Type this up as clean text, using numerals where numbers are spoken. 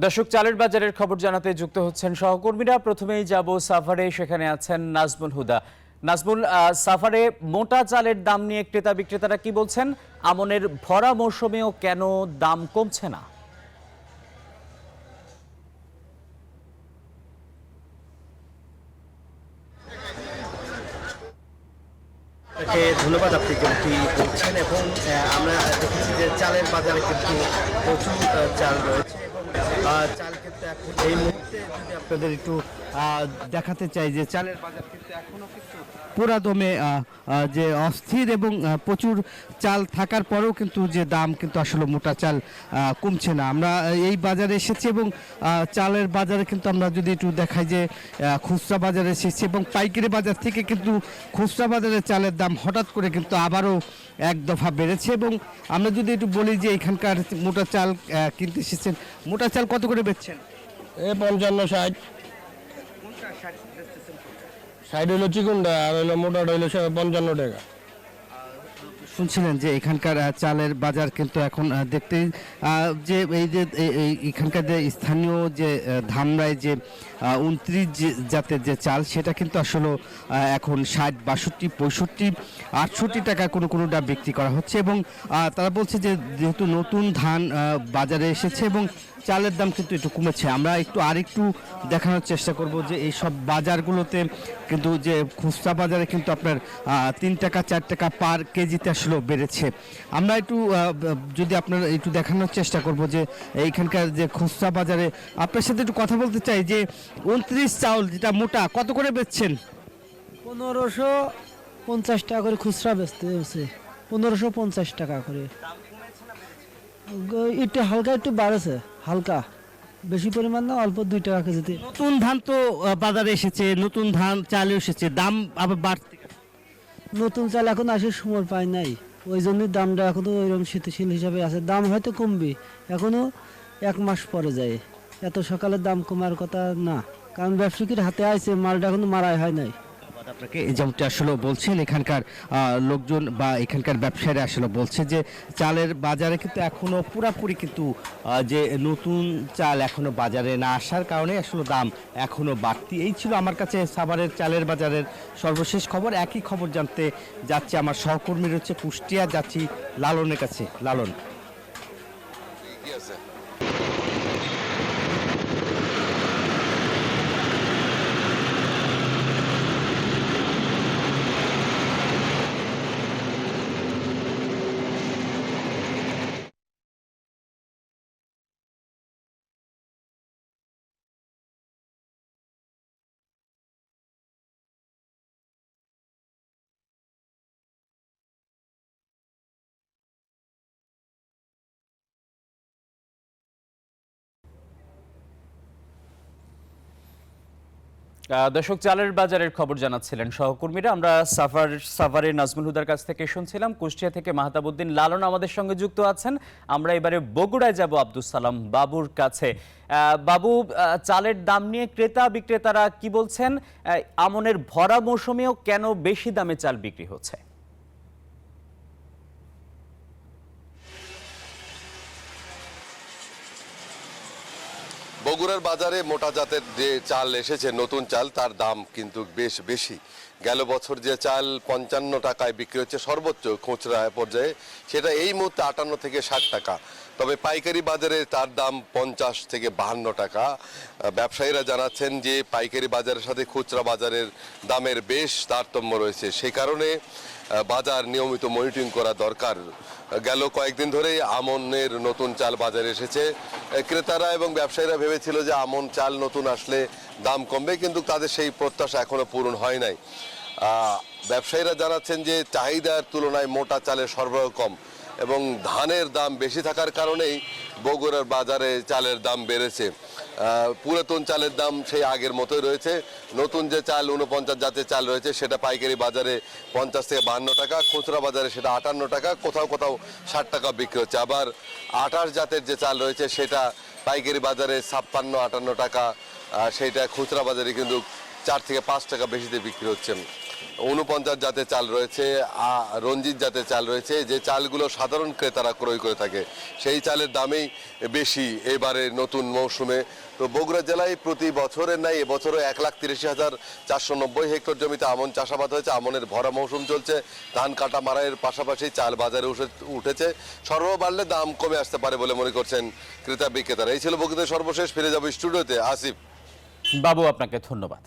দর্শক, চালের বাজারের খবর জানাতে যুক্ত হচ্ছেন সহকর্মীরা। প্রথমেই যাব সাভারে, সেখানে আছেন নাজমুল হুদা। নাজমুল, সাভারে মোটা চালের দাম নিয়ে ক্রেতা বিক্রেতারা কি বলছেন? আমনের ভরা মৌসুমেও কেন দাম কমছে না? ধন্যবাদ। আপনি যেমনটি বলছেন এবং আমরা দেখেছি যে চালের বাজারে কিন্তু প্রচুর চাল রয়েছে এবং চাল কিন্তু এখন এই মুহূর্তে যদি আপনাদের একটু দেখাতে চাই যে চালের বাজার কিন্তু এখনো কিন্তু পুরা দমে যে অস্থির এবং প্রচুর চাল থাকার পরেও কিন্তু যে দাম কিন্তু আসলে মোটা চাল কমছে না। আমরা এই বাজারে এসেছি এবং চালের বাজারে কিন্তু আমরা যদি একটু দেখাই যে খুচরা বাজারে এসেছি এবং পাইকারি বাজার থেকে কিন্তু খুচরা বাজারে চালের দাম হঠাৎ করে কিন্তু আবারও এক দফা বেড়েছে এবং আমরা যদি একটু বলি যে এখানকার মোটা চাল কিনতে এসেছেন, মোটা চাল কত করে বেচছেন? 55 60 60 হইলো চিকুনটা আর হইলো মোটাটা হইলো 55 টাকা। শুনছিলেন যে এখানকার চালের বাজার কিন্তু এখন দেখতে যে এই যে এখানকার যে স্থানীয় যে ধামরায় যে 29 জাতের যে চাল সেটা কিন্তু আসলে এখন 60 62 65 68 টাকা কোনোটা বিক্রি করা হচ্ছে এবং তারা বলছে যে যেহেতু নতুন ধান বাজারে এসেছে এবং চালের দাম কিন্তু একটু কমেছে। আমরা আরেকটু দেখানোর চেষ্টা করব যে এই সব বাজারগুলোতে কিন্তু যে খুচরা বাজারে কিন্তু আপনার 3 টাকা 4 টাকা পার কেজিতে আসলে বেড়েছে। আমরা একটু যদি আপনার একটু দেখানোর চেষ্টা করব যে এইখানকার যে খুচরা বাজারে আপনার সাথে একটু কথা বলতে চাই যে 29 চাউল যেটা মোটা কত করে বেচছেন? 1550 টাকা করে খুচরা বেচতে হচ্ছে, 1550 টাকা করে। একটু হালকা একটু বাড়েছে, হালকা, বেশি পরিমাণ না, অল্প 2 টাকা কেজিতে। নতুন ধান তো বাজারে এসেছে, নতুন ধান চাল এসেছে, দাম আবার বাড়তে। নতুন চাল এখন আসার সময় পায় নাই, ওই জন্যই দামটা এখনো ওইরকম স্থিতিশীল হিসাবে আছে। দাম হয়তো কমবে, এখনো 1 মাস পরে যায়। এত সকালে দাম কমার কথা না, কারণ ব্যবসায়ীর হাতে আছে, মালটা এখনো মারাই হয় নাই। আপনাকে যেমনটি আসলে বলছেন এখানকার লোকজন বা এখানকার ব্যবসায়ীরা আসলে বলছে যে চালের বাজারে কিন্তু এখনো পুরাপুরি কিন্তু যে নতুন চাল এখনো বাজারে না আসার কারণে আসলে দাম এখনো বাড়তি। এই ছিল আমার কাছে সাভারের চালের বাজারের সর্বশেষ খবর। একই খবর জানতে যাচ্ছে আমার সহকর্মী রয়েছে কুষ্টিয়া, যাচ্ছি লালনের কাছে। লালন। দর্শক, চালের বাজারের খবর জানাচ্ছিলেন সহকর্মীরা। আমরা সাভারের নাজমুল হুদার কাছ থেকে শুনছিলাম। কুষ্টিয়া থেকে মাহতাবউদ্দিন লালন আমাদের সঙ্গে যুক্ত আছেন। আমরা এবারে বগুড়ায় যাব আব্দুস সালাম বাবুর কাছে। বাবু, চালের দাম নিয়ে ক্রেতা বিক্রেতারা কি বলছেন? আমনের ভরা মৌসুমেও কেন বেশি দামে চাল বিক্রি হচ্ছে? বগুড়ার বাজারে মোটা জাতের যে চাল এসেছে, নতুন চাল, তার দাম কিন্তু বেশ বেশি। গেল বছর যে চাল 55 টাকায় বিক্রি হচ্ছে সর্বোচ্চ খুচরা পর্যায়ে, সেটা এই মুহূর্তে 58 থেকে 60 টাকা। তবে পাইকারি বাজারে তার দাম 50 থেকে 52 টাকা। ব্যবসায়ীরা জানাচ্ছেন যে পাইকারি বাজারের সাথে খুচরা বাজারের দামের বেশ তারতম্য রয়েছে। সেই কারণে বাজার নিয়মিত মনিটরিং করা দরকার। গেল কয়েকদিন ধরে আমনের নতুন চাল বাজারে এসেছে। ক্রেতারা এবং ব্যবসায়ীরা ভেবেছিল যে আমন চাল নতুন আসলে দাম কমবে, কিন্তু তাদের সেই প্রত্যাশা এখনো পূরণ হয় নাই। ব্যবসায়ীরা জানাচ্ছেন যে চাহিদার তুলনায় মোটা চালের সরবরাহ কম এবং ধানের দাম বেশি থাকার কারণেই বগুড়ার বাজারে চালের দাম বেড়েছে। পুরাতন চালের দাম সেই আগের মতোই রয়েছে। নতুন যে চাল 49 জাতের চাল রয়েছে সেটা পাইকারি বাজারে 50 থেকে 52 টাকা, খুচরা বাজারে সেটা 58 টাকা, কোথাও কোথাও 60 টাকা বিক্রি হচ্ছে। আবার 28 জাতের যে চাল রয়েছে সেটা পাইকারি বাজারে 56-58 টাকা, সেইটা খুচরা বাজারে কিন্তু 4 থেকে 5 টাকা বেশিতে বিক্রি হচ্ছে। 49 জাতের চাল রয়েছে, রঞ্জিত জাতের চাল রয়েছে, যে চালগুলো সাধারণ ক্রেতারা ক্রয় করে থাকে সেই চালের দামেই বেশি এবারে নতুন মৌসুমে। তো বগুড়া জেলায় প্রতি বছরের নাই এবছরও 1,83,490 হেক্টর জমিতে আমন চাষাবাদ হয়েছে। আমনের ভরা মৌসুম চলছে, ধান কাটা মারাইয়ের পাশাপাশি চাল বাজারে উঠেছে। সরবরাহ বাড়লে দাম কমে আসতে পারে বলে মনে করছেন ক্রেতা বিক্রেতারা। এই ছিল বগুড়াতে সর্বশেষ। ফিরে যাবো স্টুডিওতে। আসিফ। বাবু, আপনাকে ধন্যবাদ।